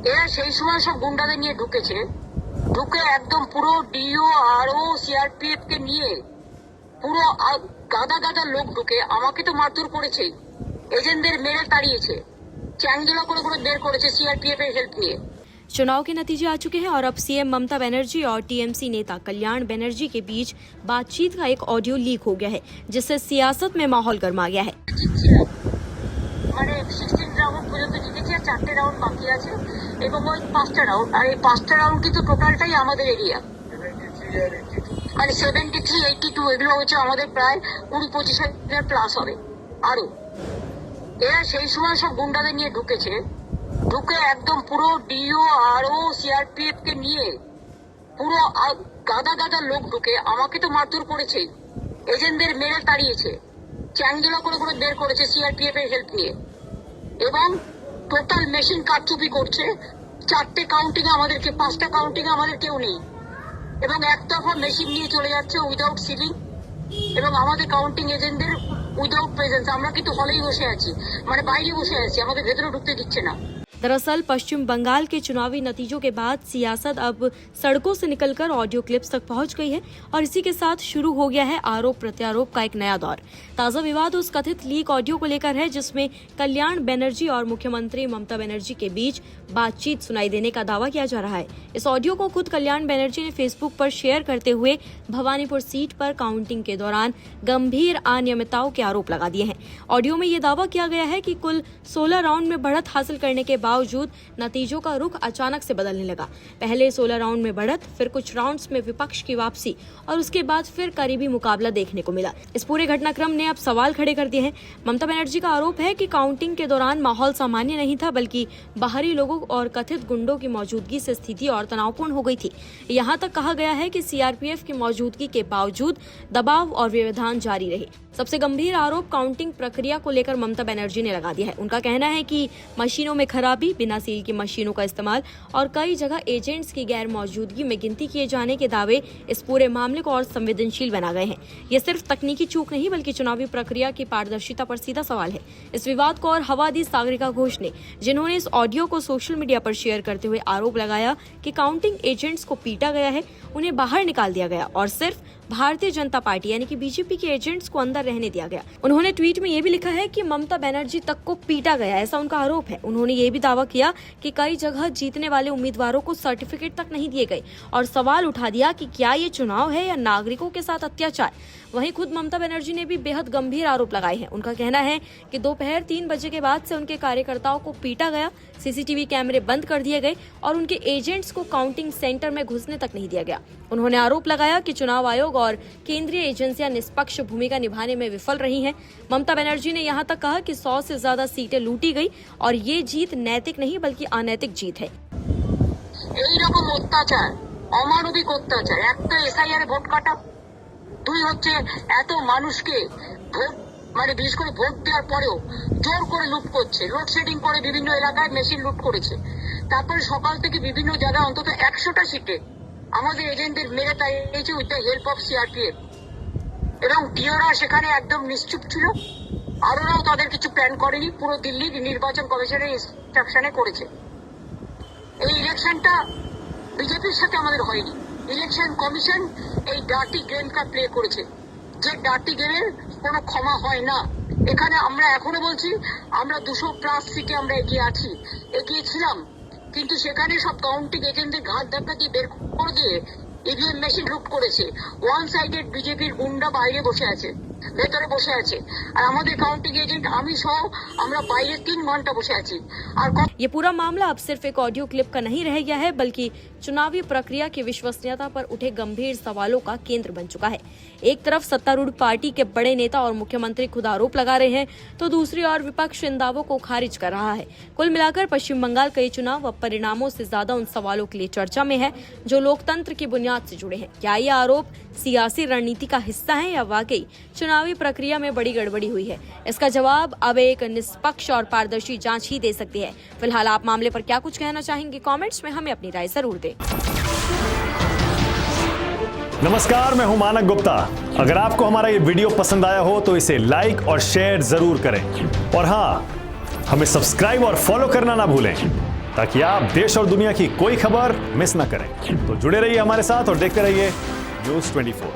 এরা সেই সময় সব গুন্ডাদের নিয়ে ঢুকে একদম পুরো ডিও আরও সিআরপিএফ কে নিয়ে পুরো গাদা গাদা লোক ঢুকে আমাকে তো মারধর করেছে, এজেন্টদের মেরে তাড়িয়েছে, চ্যাংদোলা করে করে বের করেছে সিআরপিএফ এর হেল্প নিয়ে। चुनाव के नतीजे आ चुके हैं और अब सीएम ममता बनर्जी और टीएमसी नेता कल्याण बनर्जी के बीच बातचीत का एक ऑडियो लीक हो गया है, जिससे सियासत में माहौल गर्मा गया है। মানে 16 রাউন্ড পর্যন্ত জিতেছি আর 4টে রাউন্ড বাকি আছে এবং ওই 5টা রাউন্ড, আর এই 5টা রাউন্ড কিন্তু টোটালটাই আমাদের এরিয়া, মানে 73, 82 এগুলো হচ্ছে আমাদের প্রায় 20-25 হাজার প্লাস হবে আরো। এরা সেই সময় সব গুন্ডাদের নিয়ে ঢুকে একদম পুরো ডিও আরও সিআরপিএফ কে নিয়ে পুরো গাদা গাদা লোক ঢুকে আমাকে তো মারধর করেছে, এজেন্টদের মেরে তাড়িয়েছে, চ্যাংদোলা করে করে বের করেছে সিআরপিএফ এর হেল্প নিয়ে এবং টোটাল মেশিন কারচুপি করছে। 4টে কাউন্টিং এ আমাদেরকে, 5টা কাউন্টিং এ আমাদের কেউ নেই এবং একতরফা মেশিন নিয়ে চলে যাচ্ছে উইদাউট সিলিং এবং আমাদের কাউন্টিং এজেন্টদের উইদাউট প্রেজেন্স। আমরা কিন্তু হলেই বসে আছি, মানে বাইরে বসে আছি, আমাদের ভেতরে ঢুকতে দিচ্ছে না। दरअसल पश्चिम बंगाल के चुनावी नतीजों के बाद सियासत अब सड़कों से निकलकर ऑडियो क्लिप्स तक पहुंच गई है और इसी के साथ शुरू हो गया है आरोप प्रत्यारोप का एक नया दौर। ताजा विवाद उस कथित लीक ऑडियो को लेकर है जिसमें कल्याण बनर्जी और मुख्यमंत्री ममता बनर्जी के बीच बातचीत सुनाई देने का दावा किया जा रहा है। इस ऑडियो को खुद कल्याण बनर्जी ने फेसबुक पर शेयर करते हुए भवानीपुर सीट पर काउंटिंग के दौरान गंभीर अनियमितताओं के आरोप लगा दिए हैं। ऑडियो में ये दावा किया गया है कि कुल 16 राउंड में बढ़त हासिल करने के बावजूद नतीजों का रुख अचानक से बदलने लगा। पहले 16 राउंड में बढ़त, फिर कुछ राउंड्स में विपक्ष की वापसी और उसके बाद फिर करीबी मुकाबला देखने को मिला। इस पूरे घटनाक्रम ने अब सवाल खड़े कर दिए हैं। ममता बनर्जी का आरोप है कि काउंटिंग के दौरान माहौल सामान्य नहीं था, बल्कि बाहरी लोगों और कथित गुंडों की मौजूदगी से स्थिति और तनावपूर्ण हो गई थी। यहाँ तक कहा गया है कि सीआरपीएफ की मौजूदगी के बावजूद दबाव और व्यवधान जारी रहे। सबसे गंभीर आरोप काउंटिंग प्रक्रिया को लेकर ममता बनर्जी ने लगा दिया है। उनका कहना है कि मशीनों में खराबी, बिना सील की मशीनों का इस्तेमाल और कई जगह एजेंट्स की गैर मौजूदगी में गिनती किए जाने के दावे इस पूरे मामले को और संवेदनशील बना गए हैं। ये सिर्फ तकनीकी चूक नहीं बल्कि चुनावी प्रक्रिया की पारदर्शिता पर सीधा सवाल है। इस विवाद को और हवा दी सागरिका घोष ने, जिन्होंने इस ऑडियो को सोशल मीडिया पर शेयर करते हुए आरोप लगाया कि काउंटिंग एजेंट्स को पीटा गया है, उन्हें बाहर निकाल दिया गया और सिर्फ भारतीय जनता पार्टी यानी कि बीजेपी के एजेंट्स को अंदर रहने दिया गया। उन्होंने ट्वीट में ये भी लिखा है कि ममता बनर्जी तक को पीटा गया, ऐसा उनका आरोप है। उन्होंने ये भी दावा किया कि कई जगह जीतने वाले उम्मीदवारों को सर्टिफिकेट तक नहीं दिए गए और सवाल उठा दिया कि क्या ये चुनाव है या नागरिकों के साथ अत्याचार। वहीं खुद ममता बनर्जी ने भी बेहद गंभीर आरोप लगाए हैं। उनका कहना है कि दोपहर 3 बजे के बाद से उनके कार्यकर्ताओं को पीटा गया, सीसीटीवी कैमरे बंद कर दिए गए और उनके एजेंट्स को काउंटिंग सेंटर में घुसने तक नहीं दिया गया। उन्होंने आरोप लगाया कि चुनाव आयोग और केंद्रीय एजेंसियां निष्पक्ष भूमिका निभाने में विफल रही हैं। ममता बनर्जी ने यहां तक कहा कि 100 से ज्यादा सीटें लूटी गई और ये जीत नैतिक नहीं बल्कि अनैतिक जीत है। এইরকম অত্যাচার, অমানবিক অত্যাচার, একটা এসআইআর ভোট কাটা, দুই হচ্ছে এত মানুষকে ভোট মানে বিশেষ করে ভোট দেওয়ার পরেও জোর করে লুট করছে, লোডশেডিং করে বিভিন্ন এলাকায় মেশিন লুট করেছে। তারপরে সকাল থেকে বিভিন্ন জায়গায় অন্তত 100টা সিটে আমাদের এজেন্টদের মেরে তাড়িয়েছে with the help of CRPF এবং ডিওরা সেখানে একদম নিশ্চুপ ছিল। আরোরাও তাদের কিছু প্ল্যান করেনি, পুরো দিল্লির নির্বাচন কমিশনের ইনস্ট্রাকশনে করেছে। এই ইলেকশনটা বিজেপির সাথে আমাদের হয়নি, ইলেকশন কমিশন এই ডার্টি গেমটা প্লে করেছে, যে ডার্টি গেমের কোনো ক্ষমা হয় না। এখানে আমরা এখনো বলছি আমরা 200+ সিটে আমরা এগিয়ে ছিলাম, কিন্তু সেখানে সব কাউন্টিং এজেন্টদের ঘাট ধাক্কা দিয়ে বের করে দিয়ে ইভিএম মেশিন লুট করেছে। ওয়ান সাইডেড বিজেপির গুন্ডা বাইরে বসে আছে, ভেতরে বসে আছে, আর আমাদের কাউंटिंग एजेंट আমি সহ আমরা বাইরে 3 घंटा বসে আছি। আর ये पूरा मामला अब सिर्फ एक ऑडियो क्लिप का नहीं रह गया है बल्कि चुनावी प्रक्रिया की विश्वसनीयता पर उठे गंभीर सवालों का केंद्र बन चुका है। एक तरफ सत्तारूढ़ पार्टी के बड़े नेता और मुख्यमंत्री खुद आरोप लगा रहे हैं तो दूसरी ओर विपक्ष इन दावों को खारिज कर रहा है। कुल मिलाकर पश्चिम बंगाल का ये चुनाव अब परिणामों से ज्यादा उन सवालों के लिए चर्चा में है जो लोकतंत्र की बुनियाद से जुड़े हैं। क्या ये आरोप सियासी रणनीति का हिस्सा है या वाकई चुनावी प्रक्रिया में बड़ी गड़बड़ी हुई है? इसका जवाब अब एक निष्पक्ष और पारदर्शी जांच ही दे सकती है। फिलहाल आप मामले पर क्या कुछ कहना चाहेंगे? कमेंट्स में हमें अपनी राय जरूर दें। नमस्कार, मैं हूं मानक गुप्ता। अगर आपको हमारा ये वीडियो पसंद आया हो तो इसे लाइक और शेयर जरूर करें और हाँ, हमें सब्सक्राइब और फॉलो करना ना भूलें ताकि आप देश और दुनिया की कोई खबर मिस ना करें। तो जुड़े रहिए हमारे साथ और देखते रहिए News 24।